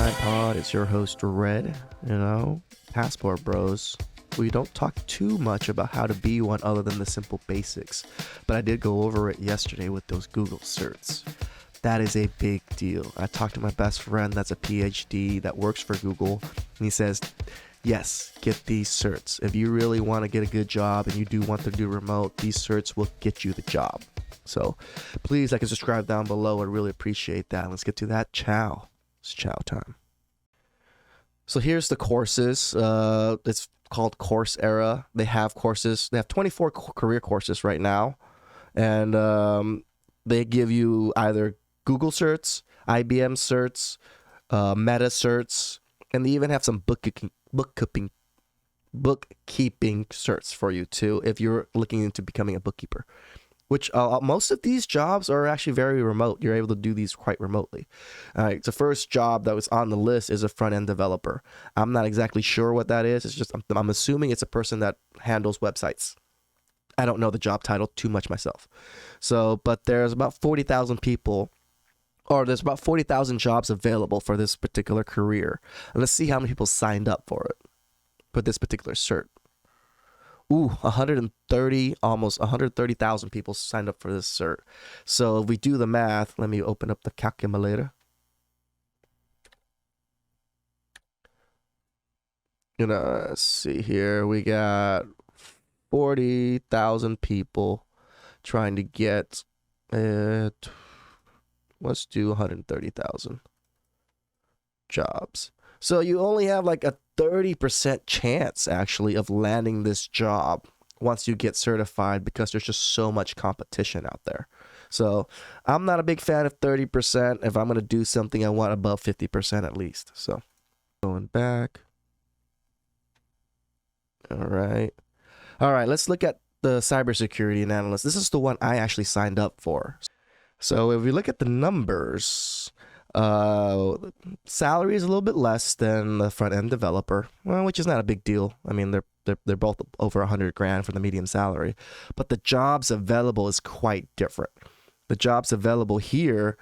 TheChowTimePod. It's your host, Red, Passport Bros. We don't talk too much about how to be one other than the simple basics, but I did go over it yesterday with those Google certs. That is a big deal. I talked to my best friend that's a PhD that works for Google, and he says, yes, get these certs. If you really want to get a good job and you do want to do remote, these certs will get you the job. So please like and subscribe down below. I'd really appreciate that. Let's get to that. Ciao. It's chow time. So here's the courses. It's called Coursera. They have courses. They have 24 career courses right now. And they give you either Google certs, IBM certs, Meta certs, and they even have some bookkeeping certs for you too if you're looking into becoming a bookkeeper. Which most of these jobs are actually very remote. You're able to do these quite remotely. All right, the first job that was on the list is a front-end developer. I'm not exactly sure what that is. It's just I'm assuming it's a person that handles websites. I don't know the job title too much myself. So, but there's about 40,000 people, or there's about 40,000 jobs available for this particular career. And let's see how many people signed up for it, for this particular cert. Ooh, 130, almost 130,000 people signed up for this cert. So if we do the math, let me open up the calculator. Let's see here. We got 40,000 people trying to get it. Let's do 130,000 jobs. So you only have like a 30% chance actually of landing this job once you get certified because there's just so much competition out there. So I'm not a big fan of 30%. If I'm going to do something, I want above 50% at least. So going back. All right, let's look at the cybersecurity analyst. This is the one I actually signed up for. So if we look at the numbers, salary is a little bit less than the front-end developer, well, which is not a big deal. I mean, they're both over 100 grand for the median salary, but the jobs available is quite different. The jobs available here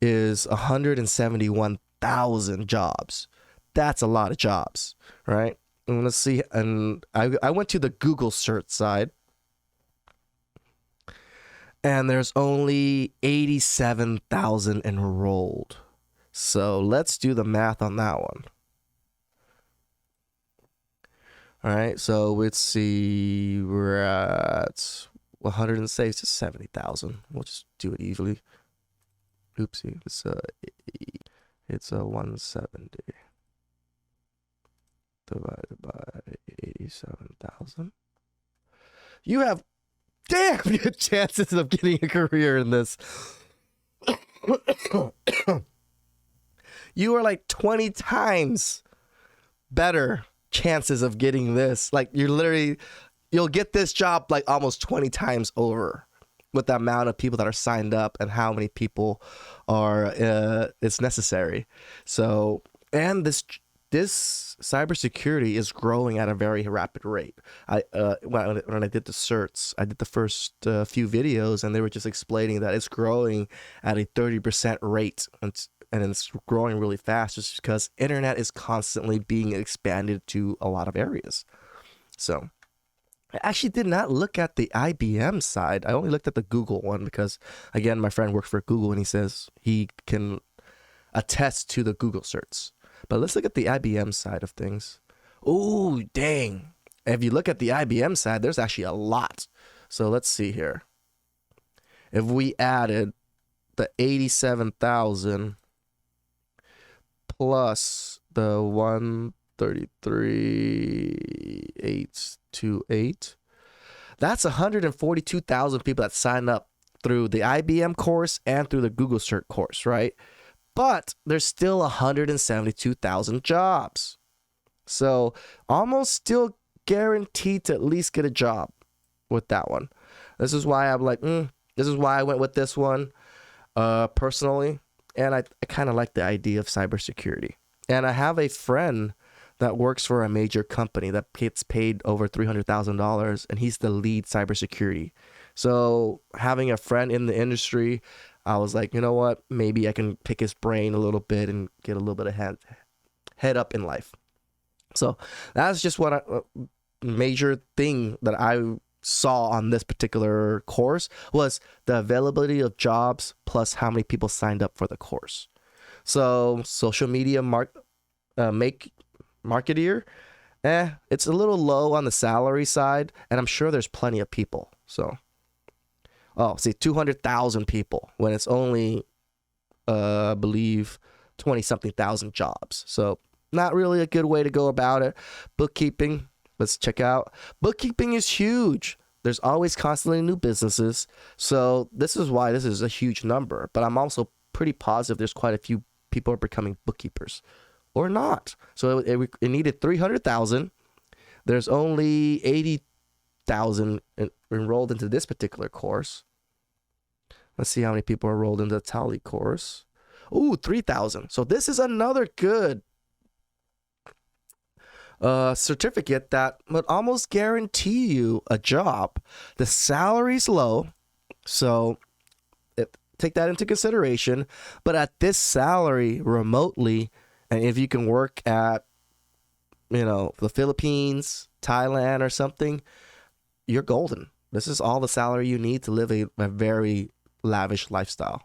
is 171,000 jobs. That's a lot of jobs, right? And let's see. And I went to the Google cert side, and there's only 87,000 enrolled. So let's do the math on that one. All right, so let's see. We're at 170,000. We'll just do it easily. Oopsie. It's a 170 divided by 87,000. You have damn good chances of getting a career in this. You are like 20 times better chances of getting this. Like you'll get this job like almost 20 times over with the amount of people that are signed up and how many people are it's necessary. So, and this cybersecurity is growing at a very rapid rate. When I did the certs, I did the first few videos, and they were just explaining that it's growing at a 30% rate, and it's growing really fast just because internet is constantly being expanded to a lot of areas. So I actually did not look at the IBM side. I only looked at the Google one because, again, my friend works for Google, and he says he can attest to the Google certs. But let's look at the IBM side of things. Oh, dang. If you look at the IBM side, there's actually a lot. So let's see here. If we added the 87,000 plus the 133,828, that's 142,000 people that sign up through the IBM course and through the Google Cert course, right? But there's still 172,000 jobs. So almost still guaranteed to at least get a job with that one. This is why I'm like, this is why I went with this one personally. And I kind of like the idea of cybersecurity. And I have a friend that works for a major company that gets paid over $300,000, and he's the lead cybersecurity. So having a friend in the industry, I was like, you know what? Maybe I can pick his brain a little bit and get a little bit of head up in life. So that's just what major thing that I saw on this particular course was the availability of jobs plus how many people signed up for the course. So social media marketeer, it's a little low on the salary side, and I'm sure there's plenty of people. So, oh, see, 200,000 people when it's only, I believe, 20 something thousand jobs. So, not really a good way to go about it. Bookkeeping, let's check out. Bookkeeping is huge. There's always constantly new businesses. So, this is why this is a huge number. But I'm also pretty positive there's quite a few people are becoming bookkeepers or not. So, it needed 300,000. There's only 80,000 enrolled into this particular course. Let's see how many people are enrolled into the Tally course. Ooh, 3,000. So this is another good certificate that would almost guarantee you a job. The salary's low, so take that into consideration. But at this salary remotely, and if you can work at, the Philippines, Thailand, or something, you're golden. This is all the salary you need to live a very lavish lifestyle.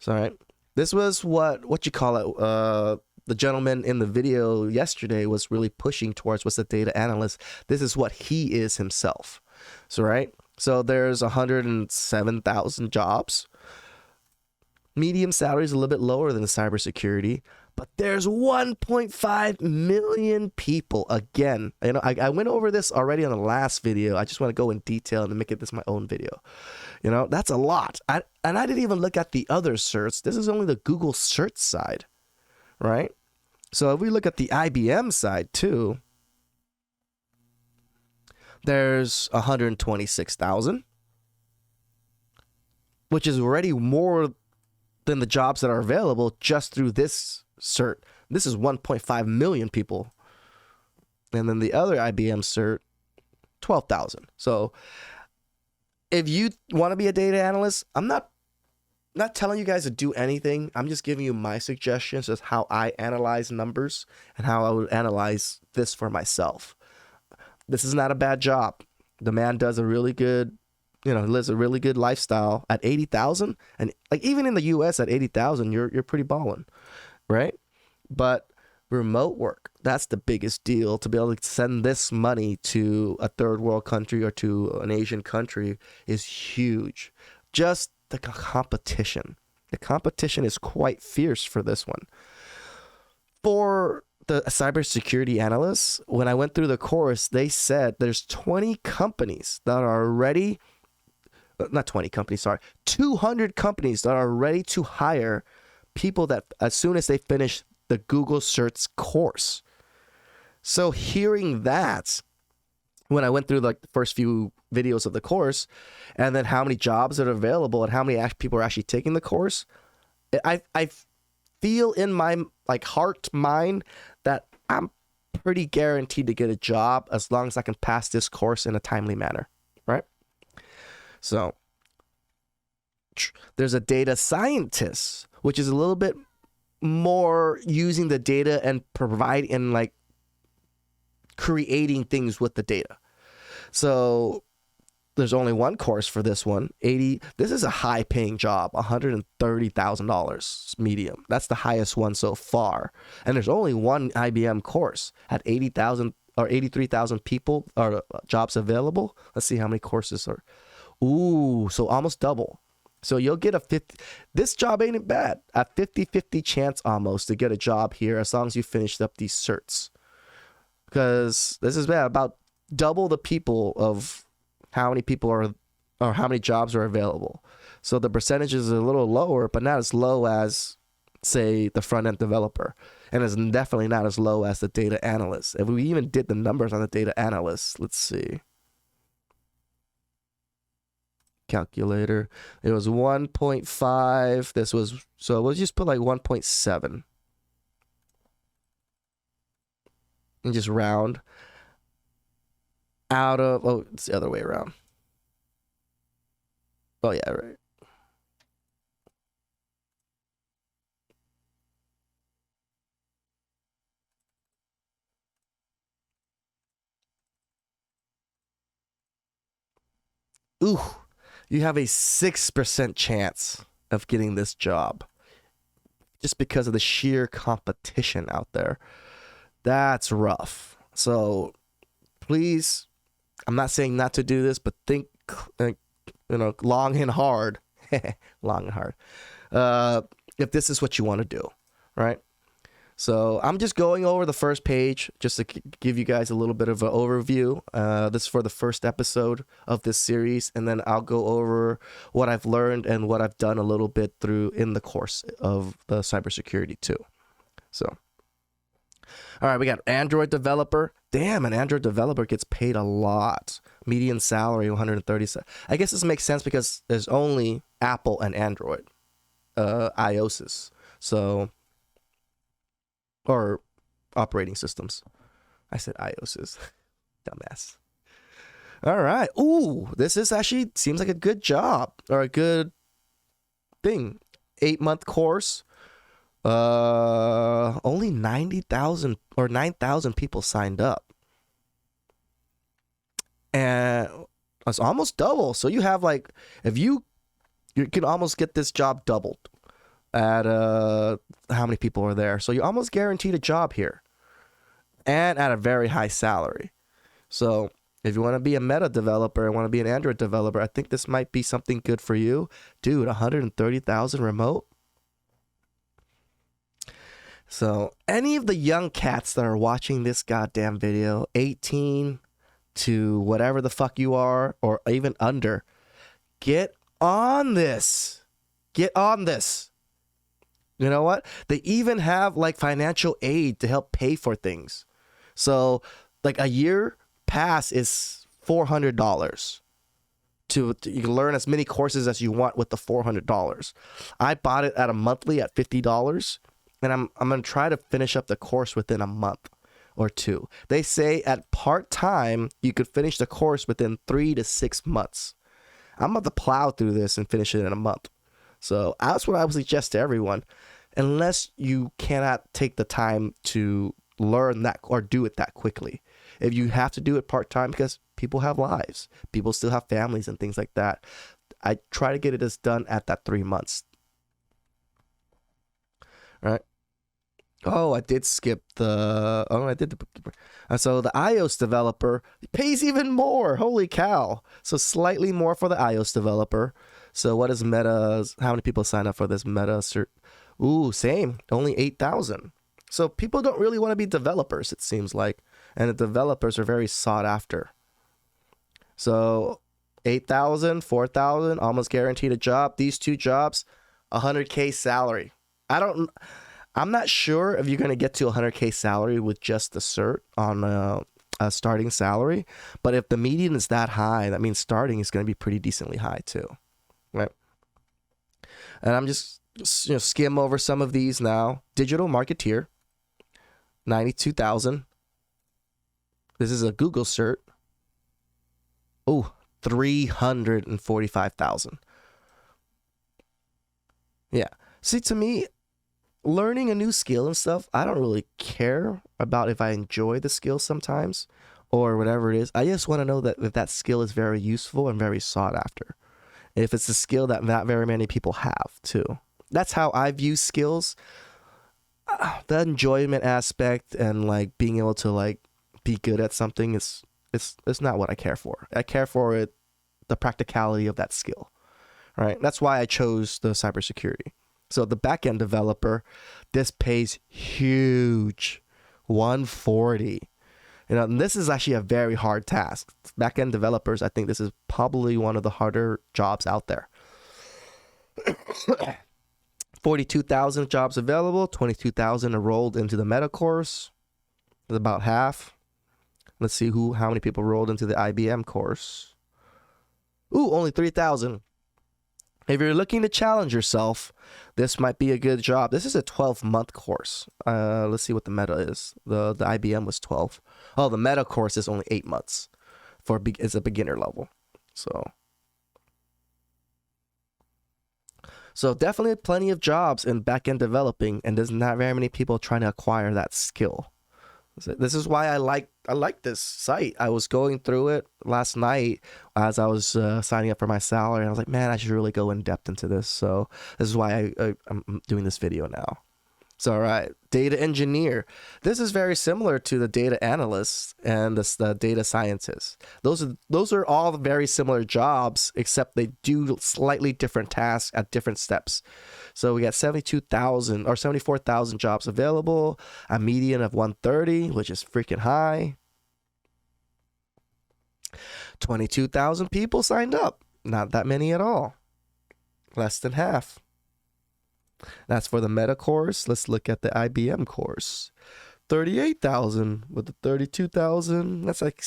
So, all right. This was what you call it. The gentleman in the video yesterday was really pushing towards was the data analyst. This is what he is himself. So, right. So there's 107,000 jobs. Medium salary is a little bit lower than the cybersecurity, but there's 1.5 million people. Again, I went over this already on the last video. I just want to go in detail and make this my own video. That's a lot. I didn't even look at the other certs. This is only the Google search side, right? So if we look at the IBM side too, there's 126,000, which is already more than the jobs that are available just through this cert. This is 1.5 million people. And then the other IBM cert, 12,000. So if you want to be a data analyst, I'm not telling you guys to do anything. I'm just giving you my suggestions as how I analyze numbers and how I would analyze this for myself. This is not a bad job. The man does a really good, lives a really good lifestyle at 80,000. And like even in the US at 80,000, you're pretty balling, right? But remote work, that's the biggest deal. To be able to send this money to a third world country or to an Asian country is huge. Just the competition. The competition is quite fierce for this one. For the cybersecurity analysts, when I went through the course, they said there's 20 companies that are ready. Not 20 companies, sorry. 200 companies that are ready to hire people that as soon as they finish the Google Certs course. So hearing that, when I went through like the first few videos of the course, and then how many jobs are available and how many people are actually taking the course, I feel in my heart, mind, that I'm pretty guaranteed to get a job as long as I can pass this course in a timely manner, right? So there's a data scientist, which is a little bit more using the data and providing creating things with the data. So there's only one course for this one. This is a high paying job, $130,000 medium. That's the highest one so far. And there's only one IBM course at 80,000 or 83,000 people or jobs available. Let's see how many courses are. Ooh, so almost double. So you'll get a 50. This job ain't bad. A 50-50 chance almost to get a job here as long as you finished up these certs. Because this is bad. About double the people of how many people are or how many jobs are available. So the percentage is a little lower, but not as low as, say, the front-end developer. And it's definitely not as low as the data analyst. If we even did the numbers on the data analyst, let's see. Calculator. It was 1.5. This was, so we'll just put like 1.7. And just round out of, oh, it's the other way around. Oh, yeah, right. Ooh, you have a 6% chance of getting this job just because of the sheer competition out there. That's rough. So please, I'm not saying not to do this, but think, long and hard. Long and hard. If this is what you want to do, right? So I'm just going over the first page just to give you guys a little bit of an overview. This is for the first episode of this series, and then I'll go over what I've learned and what I've done a little bit through in the course of the cybersecurity too. So, all right, we got Android developer. Damn, an Android developer gets paid a lot. Median salary 130. I guess this makes sense because there's only Apple and Android iOSs. So, or operating systems. I said iOSs. Dumbass. All right. Ooh, this is actually seems like a good job or a good thing. 8-month course. Only 90,000 or 9,000 people signed up. And it's almost double. So you have like, if you can almost get this job doubled at how many people are there. So you're almost guaranteed a job here and at a very high salary. So if you want to be a Meta developer and want to be an Android developer, I think this might be something good for you. Dude, 130,000 remote. So any of the young cats that are watching this goddamn video, 18 to whatever the fuck you are, or even under, get on this. Get on this. You know what? They even have like financial aid to help pay for things. So like a year pass is $400 to you can learn as many courses as you want with the $400. I bought it at a monthly at $50, and I'm going to try to finish up the course within a month or two. They say at part-time you could finish the course within 3 to 6 months. I'm about to plow through this and finish it in a month. So that's what I would suggest to everyone, unless you cannot take the time to learn that or do it that quickly. If you have to do it part-time, because people have lives, people still have families and things like that, I try to get it as done at that 3 months. Right? Oh, I did skip the... Oh, I did the... So the iOS developer pays even more. Holy cow. So slightly more for the iOS developer. So what is Meta's... How many people sign up for this Meta cert? Ooh, same. Only 8,000. So people don't really want to be developers, it seems like. And the developers are very sought after. So 8,000, 4,000, almost guaranteed a job. These two jobs, 100K salary. I'm not sure if you're going to get to 100K salary with just the cert on a starting salary. But if the median is that high, that means starting is going to be pretty decently high too. Right? And I'm just skim over some of these now. Digital marketeer, 92,000. This is a Google cert. Oh, 345,000. Yeah. See, to me, learning a new skill and stuff, I don't really care about if I enjoy the skill sometimes or whatever it is. I just want to know that if that skill is very useful and very sought after. If it's a skill that not very many people have too. That's how I view skills. The enjoyment aspect and like being able to like be good at something is it's not what I care for. I care for the practicality of that skill. Right? That's why I chose the cybersecurity. So the backend developer, this pays huge, 140. And this is actually a very hard task. Backend developers, I think this is probably one of the harder jobs out there. 42,000 jobs available, 22,000 enrolled into the Meta course. That's about half. Let's see how many people rolled into the IBM course. Ooh, only 3,000. If you're looking to challenge yourself, this might be a good job. This is a 12-month course. Let's see what the Meta is. The IBM was 12. Oh, the Meta course is only 8 months. It's a beginner level. So definitely plenty of jobs in back-end developing, and there's not very many people trying to acquire that skill. This is why I like this site. I was going through it last night as I was signing up for my salary, and I was like, man, I should really go in depth into this. So this is why I'm doing this video now. So, all right, data engineer. This is very similar to the data analyst and the data scientist. Those are all very similar jobs, except they do slightly different tasks at different steps. So we got 72,000 or 74,000 jobs available, a median of 130, which is freaking high. 22,000 people signed up. Not that many at all. Less than half. That's for the Meta course. Let's look at the IBM course. 38,000 with the 32,000. That's like,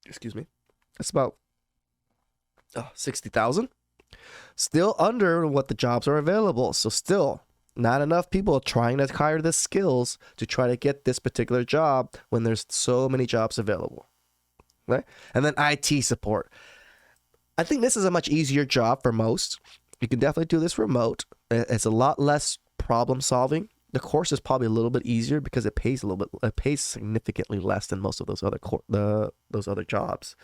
excuse me. That's about 60,000. Still under what the jobs are available. So still not enough people trying to hire the skills to try to get this particular job when there's so many jobs available. Right? And then IT support. I think this is a much easier job for most. You can definitely do this remote. It's a lot less problem solving. The course is probably a little bit easier because it pays significantly less than most of those other jobs.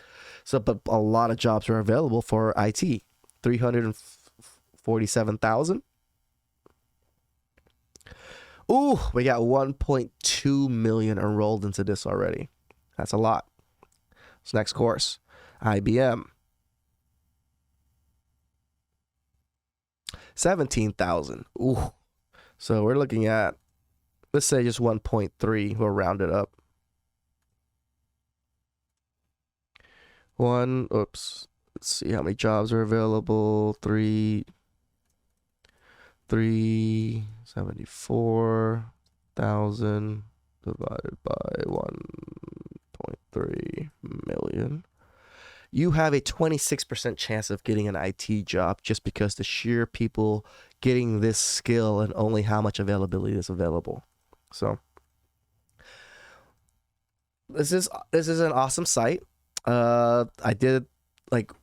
So, but a lot of jobs are available for IT. 347,000. Ooh, we got 1.2 million enrolled into this already. That's a lot. So next course, IBM. 17,000. Ooh. So we're looking at, let's say just 1.3. We'll round it up. Let's see how many jobs are available. 374,000 divided by 1.3 million. You have a 26% chance of getting an IT job just because the sheer people getting this skill and only how much availability is available. So this is an awesome site. I did like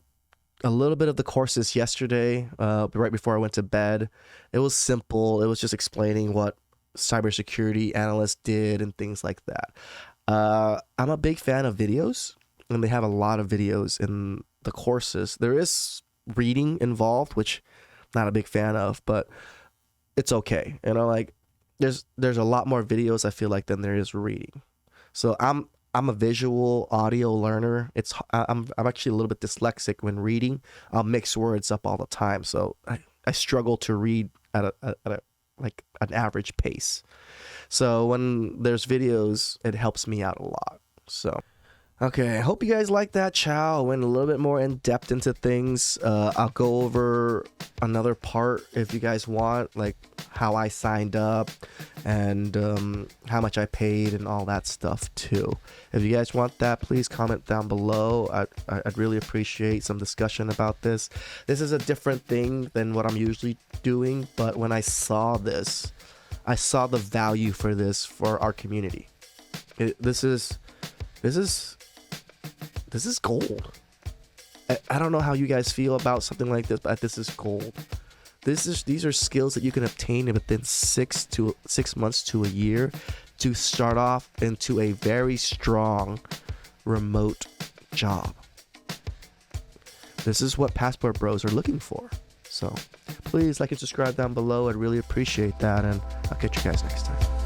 a little bit of the courses yesterday, right before I went to bed. It was simple. It was just explaining what cybersecurity analysts did and things like that. I'm a big fan of videos. And they have a lot of videos in the courses. There is reading involved, which I'm not a big fan of, but it's okay. You know, like there's a lot more videos I feel like than there is reading. So I'm a visual audio learner. I'm actually a little bit dyslexic when reading. I'll mix words up all the time, so I struggle to read at a like an average pace. So when there's videos, it helps me out a lot. So. Okay, I hope you guys like that, Chow. I went a little bit more in depth into things. I'll go over another part if you guys want, like how I signed up and how much I paid and all that stuff too. If you guys want that, please comment down below. I'd really appreciate some discussion about this. This is a different thing than what I'm usually doing, but when I saw this, I saw the value for this for our community. This is gold. I don't know how you guys feel about something like this, but this is gold. These are skills that you can obtain within 6 months to a year to start off into a very strong remote job. This is what Passport Bros are looking for. So please like and subscribe down below. I'd really appreciate that, and I'll catch you guys next time.